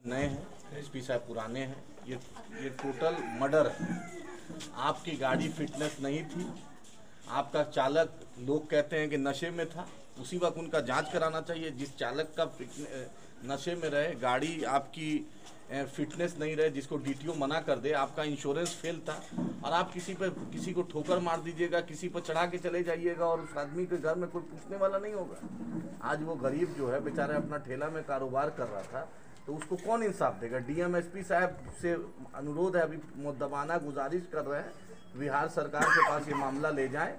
नए हैं, एसपी साहब पुराने हैं। ये टोटल मर्डर है। आपकी गाड़ी फिटनेस नहीं थी, आपका चालक लोग कहते हैं कि नशे में था, उसी वक्त उनका जांच कराना चाहिए। जिस चालक का नशे में रहे, गाड़ी आपकी फिटनेस नहीं रहे, जिसको डीटीओ मना कर दे, आपका इंश्योरेंस फेल था और आप किसी को ठोकर मार दीजिएगा, किसी पर चढ़ा के चले जाइएगा और उस आदमी के घर में कोई पूछने वाला नहीं होगा। आज वो गरीब जो है बेचारे अपना ठेला में कारोबार कर रहा था, तो उसको कौन इंसाफ देगा? डीएम एसपी साहब से अनुरोध है, अभी मुद्दबाना गुजारिश कर रहे हैं, बिहार सरकार के पास ये मामला ले जाएं।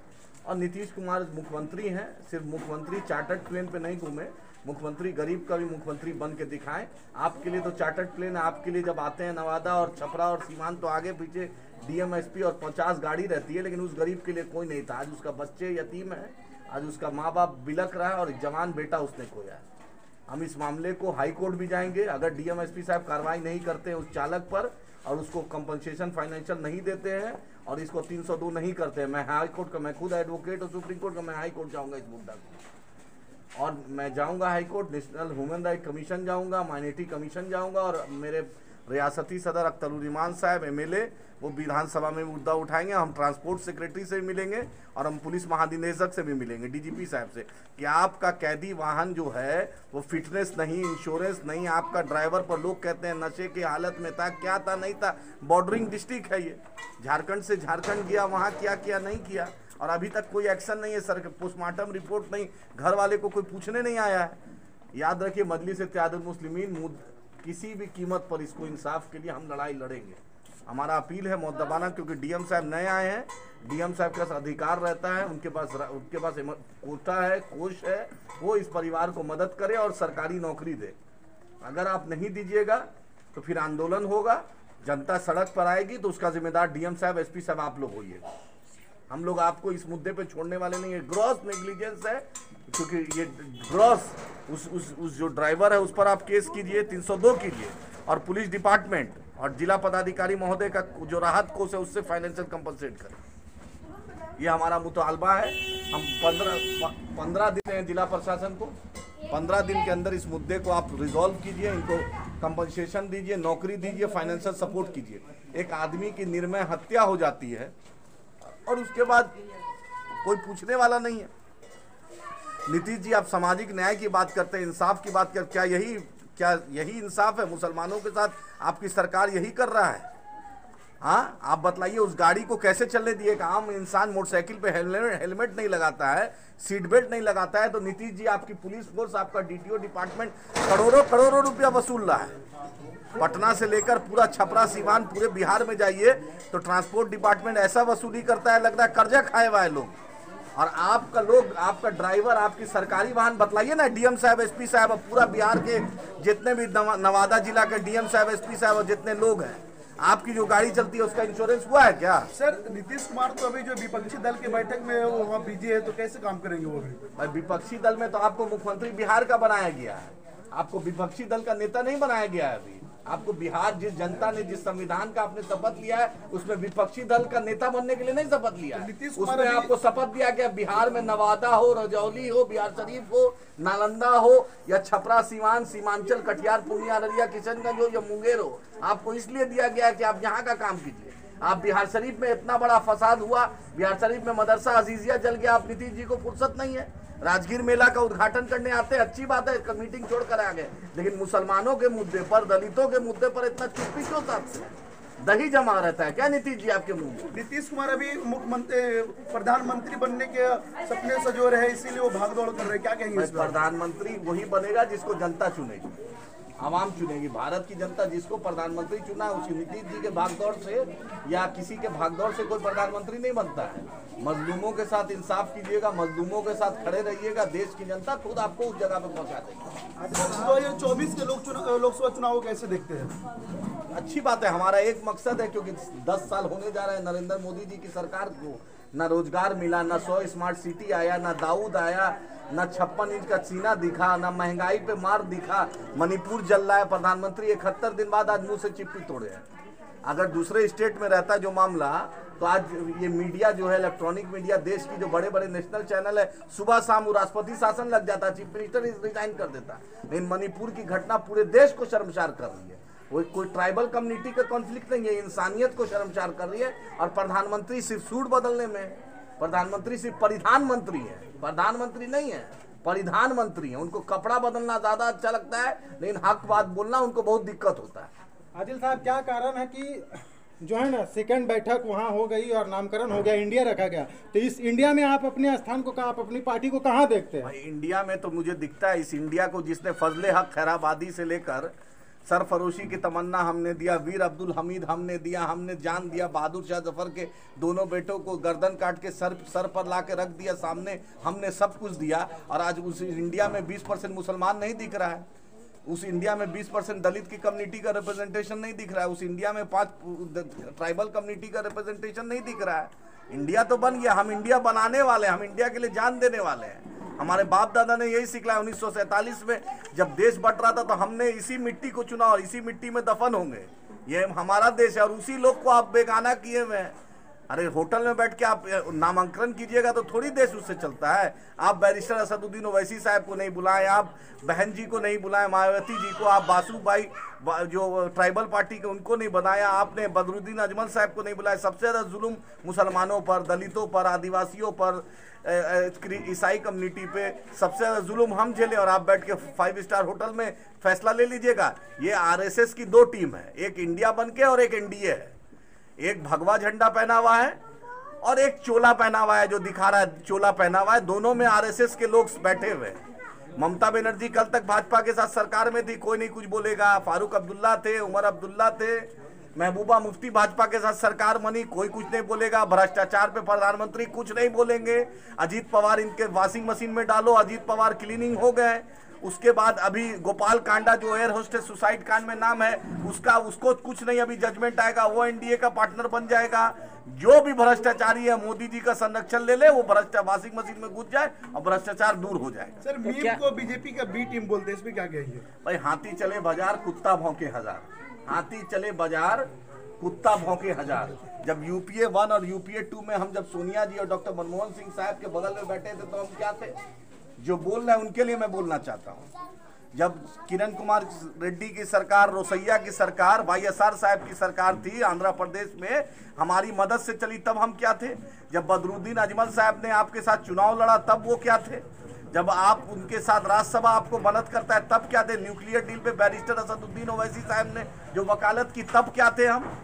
और नीतीश कुमार मुख्यमंत्री हैं, सिर्फ मुख्यमंत्री चार्टर्ड प्लेन पे नहीं घूमे, मुख्यमंत्री गरीब का भी मुख्यमंत्री बन के दिखाएं। आपके लिए तो चार्टर्ड प्लेन है, आपके लिए जब आते हैं नवादा और छपरा और सीमांत, तो आगे पीछे डीएम एसपी और 50 गाड़ी रहती है, लेकिन उस गरीब के लिए कोई नहीं था। आज उसका बच्चे यतीम है, आज उसका माँ बाप बिलख रहा है और जवान बेटा उसने खोया है। हम इस मामले को हाई कोर्ट भी जाएंगे। अगर डीएम एसपी साहब कार्रवाई नहीं करते हैं उस चालक पर और उसको कंपनसेशन फाइनेंशियल नहीं देते हैं और इसको 302 नहीं करते हैं, मैं हाई कोर्ट का, मैं खुद एडवोकेट और सुप्रीम कोर्ट का, मैं हाई कोर्ट जाऊंगा इस मुद्दा को। और मैं जाऊंगा high court, national human right commission जाऊंगा, माइनॉरिटी कमीशन जाऊंगा और मेरे रियासती सदर अख्तरुर्रहमान साहब एमएलए वो विधानसभा में मुद्दा उठाएंगे। हम ट्रांसपोर्ट सेक्रेटरी से भी मिलेंगे और हम पुलिस महानिदेशक से भी मिलेंगे, डीजीपी साहब से, कि आपका कैदी वाहन जो है वो फिटनेस नहीं, इंश्योरेंस नहीं, आपका ड्राइवर पर लोग कहते हैं नशे की हालत में था, क्या था नहीं था। बॉर्डरिंग डिस्ट्रिक्ट है ये, झारखंड से झारखंड गया, वहाँ क्या किया नहीं किया और अभी तक कोई एक्शन नहीं है सर, पोस्टमार्टम रिपोर्ट नहीं, घर वाले को कोई पूछने नहीं आया है। याद रखिए, मजलिस इत्तेहादुल मुस्लिमीन किसी भी कीमत पर इसको इंसाफ के लिए हम लड़ाई लड़ेंगे। हमारा अपील है मुद्दबाना, क्योंकि डीएम साहब नए आए हैं, डीएम साहब के पास अधिकार रहता है, उनके पास कोटा है, कोष है, वो इस परिवार को मदद करे और सरकारी नौकरी दे। अगर आप नहीं दीजिएगा तो फिर आंदोलन होगा, जनता सड़क पर आएगी, तो उसका जिम्मेदार डीएम साहब, एसपी साहब आप लोग होइएगा। हम लोग आपको इस मुद्दे पे छोड़ने वाले नहीं है। ग्रॉस नेग्लिजेंस है, क्योंकि ये ग्रॉस उस जो ड्राइवर है उस पर आप केस कीजिए, 302 कीजिए और पुलिस डिपार्टमेंट और जिला पदाधिकारी महोदय का जो राहत कोष है उससे फाइनेंशियल कंपनसेट करें। ये हमारा मुतालबा है। हम 15 दिन हैं जिला प्रशासन को, 15 दिन के अंदर इस मुद्दे को आप रिजॉल्व कीजिए, इनको कंपनसेशन दीजिए, नौकरी दीजिए, फाइनेंशियल सपोर्ट कीजिए। एक आदमी की निर्मय हत्या हो जाती है और उसके बाद कोई पूछने वाला नहीं है। नीतीश जी, आप सामाजिक न्याय की बात करते हैं, इंसाफ की बात करते, क्या यही इंसाफ है? मुसलमानों के साथ आपकी सरकार यही कर रहा है? हाँ, आप बतलाइए, उस गाड़ी को कैसे चलने दिए? एक आम इंसान मोटरसाइकिल पे हेलमेट नहीं लगाता है, सीट बेल्ट नहीं लगाता है, तो नीतीश जी आपकी पुलिस फोर्स, आपका डीटीओ डिपार्टमेंट करोड़ों रुपया वसूल रहा है। पटना से लेकर पूरा छपरा सीवान पूरे बिहार में जाइए तो ट्रांसपोर्ट डिपार्टमेंट ऐसा वसूली करता है, लगता है कर्जा खाए हुआ है लोग। और आपका ड्राइवर, आपकी सरकारी वाहन, बतलाइए ना डीएम साहब, एसपी साहब, पूरा बिहार के जितने भी नवादा जिला के डीएम साहब, एसपी साहब और जितने लोग हैं, आपकी जो गाड़ी चलती है उसका इंश्योरेंस हुआ है क्या? सर, नीतीश कुमार तो अभी जो विपक्षी दल की बैठक में वो वहाँ बिजी है, तो कैसे काम करेंगे वो भी? भाई, विपक्षी दल में तो आपको मुख्यमंत्री बिहार का बनाया गया है, आपको विपक्षी दल का नेता नहीं बनाया गया है। अभी आपको बिहार, जिस जनता ने जिस संविधान का आपने शपथ लिया है, उसमें विपक्षी दल का नेता बनने के लिए नहीं शपथ लिया है। उसमें आपको शपथ दिया गया बिहार में नवादा हो, रजौली हो, बिहार शरीफ हो, नालंदा हो या छपरा सीवान, सीमांचल, कटिहार, पूर्णिया, अररिया, किशनगंज हो या मुंगेर हो, आपको इसलिए दिया गया कि आप यहाँ का काम कीजिए। आप बिहार शरीफ में इतना बड़ा फसाद हुआ, बिहार शरीफ में मदरसा अजीजिया जल गया, आप नीतीश जी को फुर्सत नहीं है। राजगीर मेला का उद्घाटन करने आते, अच्छी बात है, मीटिंग छोड़कर आ गए, लेकिन मुसलमानों के मुद्दे पर, दलितों के मुद्दे पर इतना चुप्पी क्यों साधते हैं? दही जमा रहता है क्या नीतीश जी आपके मुंह में? नीतीश कुमार अभी मुख्यमंत्री, प्रधानमंत्री बनने के सपने सजो रहे हैं, इसीलिए वो भागदौड़ कर रहे हैं, क्या कहेंगे? प्रधानमंत्री वही बनेगा जिसको जनता चुनेगी, आवाम चुनेगी। भारत की जनता जिसको प्रधानमंत्री चुना, उसी नीतीश जी के भागदौड़ से या किसी के भागदौड़ से कोई प्रधानमंत्री नहीं बनता है। मजलूमों के साथ इंसाफ कीजिएगा, मजलूमों के साथ खड़े रहिएगा, देश की जनता खुद आपको उस जगह पे पहुंचा देगी। 2024 के लोकसभा चुनाव को कैसे देखते हैं? अच्छी बात है। हमारा एक मकसद है, क्योंकि 10 साल होने जा रहे हैं नरेंद्र मोदी जी की सरकार को, ना रोजगार मिला, ना 100 स्मार्ट सिटी आया, ना दाऊद आया, ना 56 इंच का सीना दिखा, ना महंगाई पे मार दिखा। मणिपुर जल रहा है, प्रधानमंत्री 71 दिन बाद आज मुंह से चिप्पी तोड़े हैं। अगर दूसरे स्टेट में रहता जो मामला, तो आज ये मीडिया जो है, इलेक्ट्रॉनिक मीडिया, देश की जो बड़े बड़े नेशनल चैनल है, सुबह शाम वो राष्ट्रपति शासन लग जाता, चीफ मिनिस्टर रिजाइन कर देता। लेकिन मणिपुर की घटना पूरे देश को शर्मसार कर रही है। वो कोई ट्राइबल कम्युनिटी का कॉन्फ्लिक्ट नहीं है, इंसानियत को शर्मसार कर रही है। और प्रधानमंत्री सिर्फ सूट बदलने में, प्रधानमंत्री सिर्फ परिधान मंत्री है, प्रधानमंत्री नहीं है, परिधान मंत्री है। उनको कपड़ा बदलना ज्यादा अच्छा लगता है, लेकिन हक बात बोलना उनको बहुत दिक्कत होता है। आदिल साहब, क्या कारण है कि जो है ना सेकंड बैठक वहाँ हो गई और नामकरण हो गया, इंडिया रखा गया, तो इस इंडिया में आप अपने स्थान को कहाँ, आप अपनी पार्टी को कहाँ देखते हैं? इंडिया में तो मुझे दिखता है, इस इंडिया को जिसने फजले हक खैराबादी से लेकर सरफरोशी की तमन्ना हमने दिया, वीर अब्दुल हमीद हमने दिया, हमने जान दिया, बहादुर शाह जफर के दोनों बेटों को गर्दन काट के सर पर ला के रख दिया सामने, हमने सब कुछ दिया। और आज उस इंडिया में 20% मुसलमान नहीं दिख रहा है, उस इंडिया में 20% दलित की कम्युनिटी का रिप्रेजेंटेशन नहीं दिख रहा है, उस इंडिया में 5 ट्राइबल कम्युनिटी का रिप्रेजेंटेशन नहीं दिख रहा है। इंडिया तो बन गया, हम इंडिया बनाने वाले हैं, हम इंडिया के लिए जान देने वाले हैं। हमारे बाप दादा ने यही सिखलाया। 1947 में जब देश बट रहा था तो हमने इसी मिट्टी को चुना और इसी मिट्टी में दफन होंगे। ये हमारा देश है और उसी लोग को आप बेगाना किए हुए हैं। अरे होटल में बैठ के आप नामांकन कीजिएगा तो थोड़ी देश उससे चलता है। आप बैरिस्टर असदुद्दीन ओवैसी साहब को नहीं बुलाएं, आप बहन जी को नहीं बुलाएं, मायावती जी को, आप बासु भाई जो ट्राइबल पार्टी के उनको नहीं बनाया, आपने बदरुद्दीन अजमल साहब को नहीं बुलाया। सबसे ज़्यादा जुल्म मुसलमानों पर, दलितों पर, आदिवासियों पर, ईसाई कम्युनिटी पे सबसे ज़्यादा जुल्म हम झेले और आप बैठ के 5 स्टार होटल में फैसला ले लीजिएगा। ये आरएसएस की 2 टीम है, एक इंडिया बन के और एक एनडीए है। एक भगवा झंडा पहना हुआ है और एक चोला पहना हुआ है, जो दिखा रहा है चोला पहना हुआ है। दोनों में आरएसएस के लोग बैठे हुए हैं। ममता बनर्जी कल तक भाजपा के साथ सरकार में थी, कोई नहीं कुछ बोलेगा। फारूक अब्दुल्ला थे, उमर अब्दुल्ला थे, महबूबा मुफ्ती भाजपा के साथ सरकार बनी, कोई कुछ नहीं बोलेगा। भ्रष्टाचार पे प्रधानमंत्री कुछ नहीं बोलेंगे। अजीत पवार इनके वॉशिंग मशीन में डालो, अजीत पवार क्लीनिंग हो गए। उसके बाद अभी गोपाल कांडा जो एयर होस्टेस सुसाइड कांड में नाम है उसको कुछ नहीं, अभी जजमेंट आएगा, वो एनडीए का पार्टनर बन जाएगा। जो भी भ्रष्टाचारी है मोदी जी का संरक्षण ले ले, वो वॉशिंग मशीन में घुस जाए और भ्रष्टाचार दूर हो जाएगा। सर मीम को बीजेपी का बी टीम बोलते हैं, इसमें क्या कहेंगे? भाई हाथी चले बाजार कुत्ता भौंके हजार, हाथी चले बाजार कुत्ता भौंके हजार। जब यूपीए 1 और यूपीए 2 में हम जब सोनिया जी और डॉक्टर मनमोहन सिंह साहब के बगल में बैठे थे तो हम क्या थे? जो बोल रहे हैं उनके लिए मैं बोलना चाहता हूँ। जब किरण कुमार रेड्डी की सरकार, रोसैया की सरकार, वाईएसआर साहब की सरकार थी आंध्र प्रदेश में, हमारी मदद से चली, तब हम क्या थे? जब बदरुद्दीन अजमल साहब ने आपके साथ चुनाव लड़ा तब वो क्या थे? जब आप उनके साथ राज्यसभा आपको मदद करता है तब क्या थे? न्यूक्लियर डील पे बैरिस्टर असदुद्दीन ओवैसी साहब ने जो वकालत की तब क्या थे हम?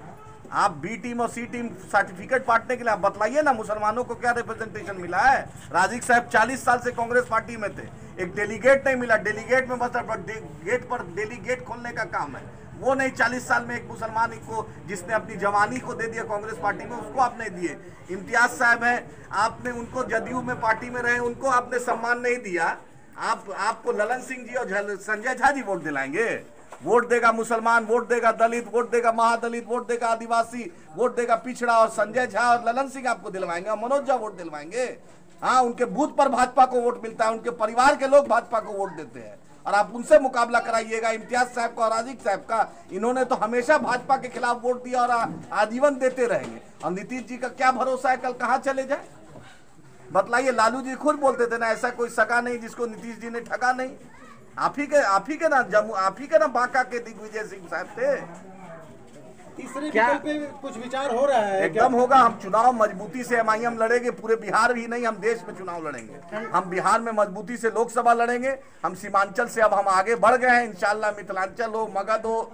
आप बी टीम और सी टीम सर्टिफिकेट बांटने के लिए आप बतलाइए ना, मुसलमानों को क्या रिप्रेजेंटेशन मिला है? राजीव साहब 40 साल से कांग्रेस पार्टी में थे, एक डेलीगेट नहीं मिला। डेलीगेट में बस गेट पर डेलीगेट खोलने का काम है, वो नहीं। 40 साल में एक मुसलमान को जिसने अपनी जवानी को दे दिया कांग्रेस पार्टी में, उसको आप नहीं दिए। इम्तियाज साहब हैं, आपने उनको जदयू में पार्टी में रहे, उनको आपने सम्मान नहीं दिया। आपको ललन सिंह जी और संजय झा जी वोट दिलाएंगे? वोट देगा मुसलमान, वोट देगा दलित, वोट देगा महादलित, वोट देगा आदिवासी, वोट देगा पिछड़ा, और संजय झा और ललन सिंह आपको दिलवाएंगे, मनोज झा वोट दिलवाएंगे? हाँ, उनके बूथ पर भाजपा को वोट मिलता है, उनके परिवार के लोग भाजपा को वोट देते हैं, और आप उनसे मुकाबला कराइएगा इम्तियाज साहब का और राजीव साहब का। इन्होंने तो हमेशा भाजपा के खिलाफ वोट दिया और आजीवन देते रहेंगे। और नीतीश जी का क्या भरोसा है कल कहाँ चले जाए? बतलाइए। लालू जी खुद बोलते थे ना, ऐसा कोई सका नहीं जिसको नीतीश जी ने ठगा नहीं। आप ही के ना बांका के दिग्विजय सिंह साहब थे। तीसरे विकल्प पे कुछ विचार हो रहा है? एकदम होगा। हम चुनाव मजबूती से एमआईएम लड़ेंगे, पूरे बिहार ही नहीं, हम देश में चुनाव लड़ेंगे। हम बिहार में मजबूती से लोकसभा लड़ेंगे। हम सीमांचल से अब हम आगे बढ़ गए हैं इंशाल्लाह। मिथिलांचल हो, मगध हो,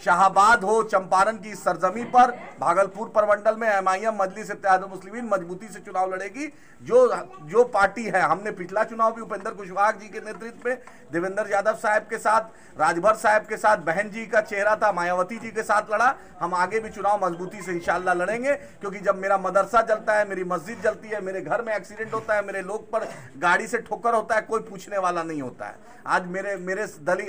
शाहाबाद हो, चंपारण की सरजमी पर, भागलपुर प्रमंडल में एमआईएम मजलिस इत्तेहादुल मुस्लिमीन मजबूती से चुनाव लड़ेगी। जो पार्टी है, हमने पिछला चुनाव भी उपेंद्र कुशवाहा जी के नेतृत्व में देवेंद्र यादव साहब के साथ, राजभर साहब के साथ, बहन जी का चेहरा था, मायावती जी के साथ लड़ा। हम आगे भी चुनाव मजबूती से इंशाल्लाह लड़ेंगे, क्योंकि जब मेरा मदरसा जलता है, मेरी मस्जिद जलती है, मेरे घर में एक्सीडेंट होता है, मेरे लोग पर गाड़ी से ठोकर होता है, कोई पूछने वाला नहीं होता है। आज मेरे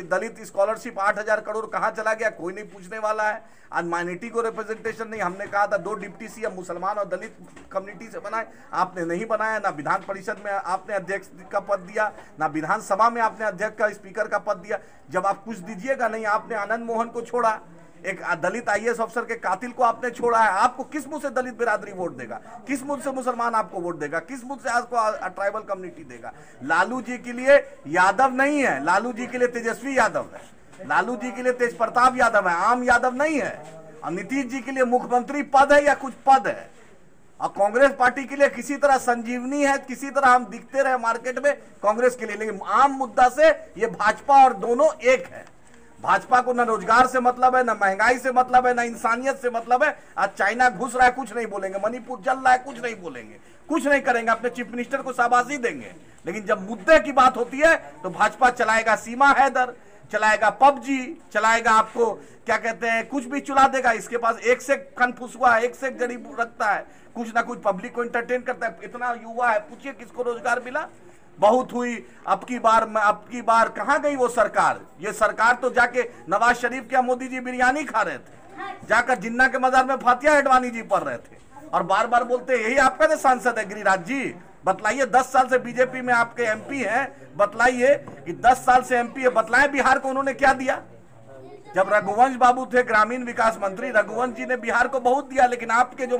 दलित स्कॉलरशिप 8,000 करोड़ कहाँ चला गया, कोई नहीं पूछने वाला है। आज माइनॉरिटी को रिप्रेजेंटेशन नहीं, हमने कहा था 2 डिप्टी सीएम मुसलमान और दलित कम्युनिटी से बनाए, आपने नहीं बनाया। ना विधान परिषद में आपने अध्यक्ष का पद दिया, ना विधानसभा में आपने अध्यक्ष का, स्पीकर का पद दिया। जब आप कुछ दीजिएगा नहीं, आपने आनंद मोहन को छोड़ा, एक दलित आईएएस अफसर के कातिल को आपने छोड़ा है। आपको किस मुंह से दलित बिरादरी वोट देगा? किस मुंह से मुसलमान आपको वोट देगा? किस मुंह से आपको ट्राइबल कम्युनिटी देगा? लालू जी के लिए यादव नहीं है, लालू जी के लिए तेजस्वी यादव है, लालू जी के लिए तेज प्रताप यादव है, आम यादव नहीं है। और नीतीश जी के लिए मुख्यमंत्री पद है या कुछ पद है। और कांग्रेस पार्टी के लिए किसी तरह संजीवनी है, किसी तरह हम दिखते रहे मार्केट में कांग्रेस के लिए, लेकिन आम मुद्दा से ये भाजपा और दोनों एक है। भाजपा को न रोजगार से मतलब है, न महंगाई से मतलब है, न इंसानियत से मतलब है। आज चाइना घुस रहा है, कुछ नहीं बोलेंगे, मणिपुर जल रहा है, कुछ नहीं बोलेंगे, कुछ नहीं करेंगे, अपने चीफ मिनिस्टर को शाबाशी देंगे। लेकिन जब मुद्दे की बात होती है तो भाजपा चलाएगा सीमा हैदर, चलाएगा पबजी, चलाएगा आपको क्या कहते हैं, कुछ भी चुला देगा। इसके पास एक से कन्फ्यूज हुआ है, एक से जड़ी रखता है, कुछ ना कुछ पब्लिक को एंटरटेन करता है। इतना युवा है, पूछिए किसको रोजगार मिला? बहुत हुई। अब की बार कहां गई वो सरकार? ये सरकार तो जाके नवाज शरीफ क्या मोदी जी बिरयानी खा रहे थे, जाकर जिन्ना के मजार में फातिया अडवाणी जी पढ़ रहे थे, और बार बार बोलते यही आपका तो सांसद है गिरिराज जी। बतलाइए, 10 साल से बीजेपी में आपके एमपी हैं, बतलाइए कि 10 साल से एमपी है, बतलाएं बिहार को उन्होंने क्या दिया? जब रघुवंश बाबू थे ग्रामीण विकास मंत्री, रघुवंश जी ने बिहार को बहुत दिया, लेकिन आपके जो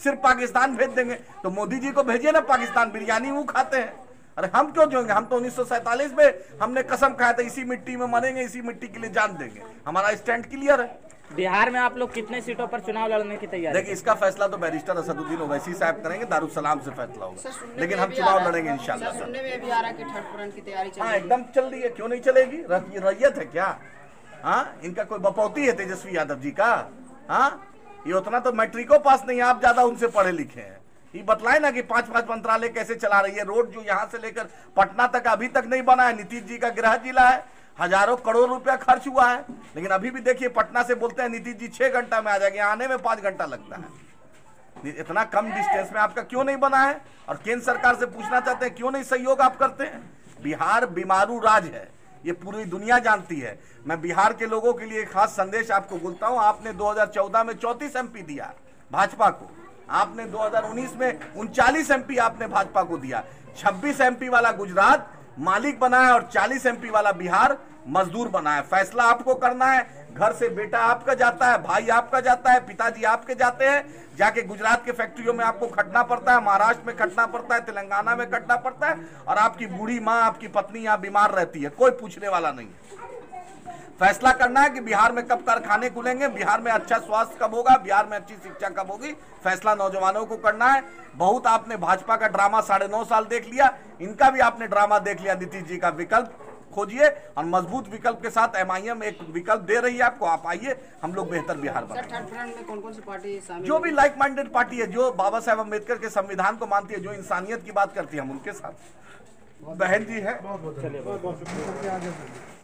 सिर्फ पाकिस्तान भेज देंगे, तो मोदी जी को भेजिए ना पाकिस्तान, बिरयानी वो खाते हैं। अरे हम क्यों जोएंगे? हम तो 1947 में हमने कसम खाया था, इसी मिट्टी में मरेंगे, इसी मिट्टी के लिए जान देंगे। हमारा स्टैंड क्लियर है। बिहार में आप लोग कितने सीटों पर चुनाव लड़ने की तैयारी? देखिए, इसका फैसला तो बैरिस्टर असदुद्दीन ओवैसी साहब करेंगे, दारुसलाम से फैसला होगा, लेकिन हम चुनाव लड़ेंगे इंशाल्लाह। सुनने में भी आ रहा है कि थर्ड फ्रंट की तैयारी चल हाँ, रही है। एकदम चल रही है, क्यों नहीं चलेगी? रैयत है क्या? हाँ, इनका कोई बपौती है तेजस्वी यादव जी का? हाँ, ये उतना तो मैट्रिको पास नहीं है, आप ज्यादा उनसे पढ़े लिखे हैं। ये बतलाए ना कि 5-5 मंत्रालय कैसे चला रही है। रोड जो यहाँ से लेकर पटना तक अभी तक नहीं बना है। नीतीश जी का गृह जिला है, हजारों करोड़ रुपया खर्च हुआ है, लेकिन अभी भी देखिए पटना से बोलते हैं नीतीश जी 6 घंटा में आ जाएंगे, आने में 5 घंटा लगता है। इतना कम डिस्टेंस में आपका क्यों नहीं बना है? और केंद्र सरकार से पूछना चाहते हैं क्यों नहीं सहयोग आप करते हैं? बिहार बीमारू राज है, ये पूरी दुनिया जानती है। मैं बिहार के लोगों के लिए खास संदेश आपको बोलता हूं। आपने 2014 में 34 एमपी दिया भाजपा को, आपने 2019 में 39 एमपी आपने भाजपा को दिया। 26 एमपी वाला गुजरात मालिक बनाया और 40 एमपी वाला बिहार मजदूर बनाया। फैसला आपको करना है। घर से बेटा आपका जाता है, भाई आपका जाता है, पिताजी आपके जाते हैं, जाके गुजरात के फैक्ट्रियों में आपको खटना पड़ता है, महाराष्ट्र में खटना पड़ता है, तेलंगाना में खटना पड़ता है, और आपकी बूढ़ी माँ, आपकी पत्नी यहाँ बीमार रहती है, कोई पूछने वाला नहीं है। फैसला करना है कि बिहार में कब कारखाने खुलेंगे, बिहार में अच्छा स्वास्थ्य कब होगा, बिहार में अच्छी शिक्षा कब होगी। फैसला नौजवानों को करना है। बहुत आपने भाजपा का ड्रामा 9.5 साल देख लिया, इनका भी आपने ड्रामा देख लिया। नीतीश जी का विकल्प खोजिए, और मजबूत विकल्प के साथ एमआईएम एक विकल्प दे रही है आपको, आप आइए, हम लोग बेहतर बिहार बनाएंगे। थर्ड फ्रंट में कौन कौन सी पार्टी शामिल? जो भी लाइक माइंडेड पार्टी है, जो बाबा साहेब अम्बेडकर के संविधान को मानती है, जो इंसानियत की बात करती है, हम उनके साथ। बहन जी है। बहुत बहुत